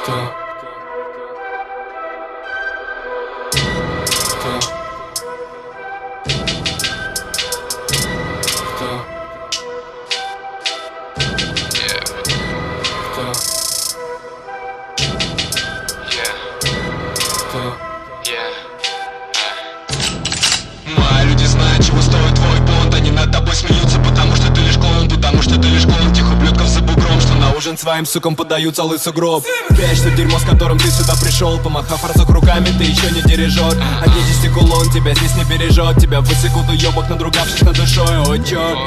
Мои люди знают, чего стоит твой понт. Они над тобой смеются, потому что ты лишь клоун. Потому что ты лишь клоун тех ублюдков за бугром, что на ужин своим сукам подают целый сугроб. Пять, что дерьмо, с которым ты сюда пришел. Помахав разок руками, ты еще не дирижер. От нечисти кулон тебя здесь не бережет. Тебя высекут уебок, надругавшись над душой. О, черт,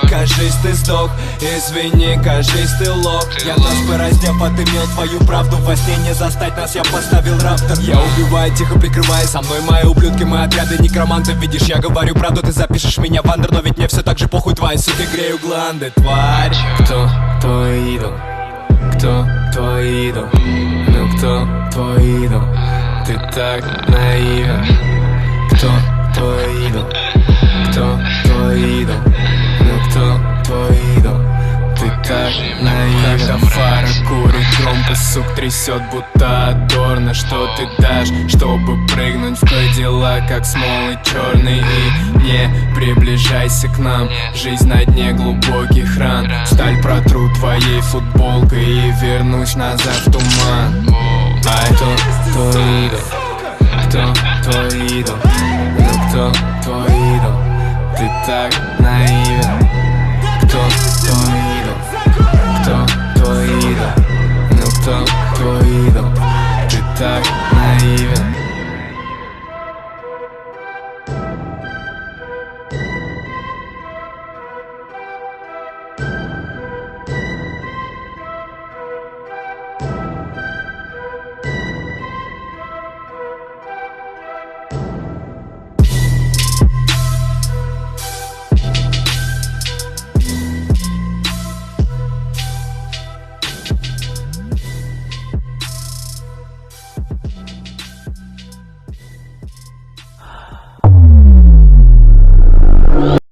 кажись, ты сдох. Извини, кажись, ты лох. Я нас бы раздев, отымел твою правду. Во сне не застать нас, я поставил раптор. Я убиваю, тихо прикрывая со мной мои ублюдки. Мы отряды некромантов, видишь, я говорю правду. Ты запишешь меня в андер, но ведь мне все так же похуй. Твои суки грею гланды, тварь. Кто твой идол? Кто твой идол? Ну кто твой идол? Ты так наивен. Кто твой идол? Кто твой идол? Ну кто твой идол? Ты так наивен. Когда фара курит громко, сук трясет, будто адорно. Что ты дашь, чтобы прыгнуть в Кадиллак, как смолы черный? И не приближайся к нам, жизнь на дне глубоких ран. Сталь протру твоей футболкой и вернусь назад в туман. А кто твой идол? Кто твой идол? Ну кто твой идол? Ты так наивен.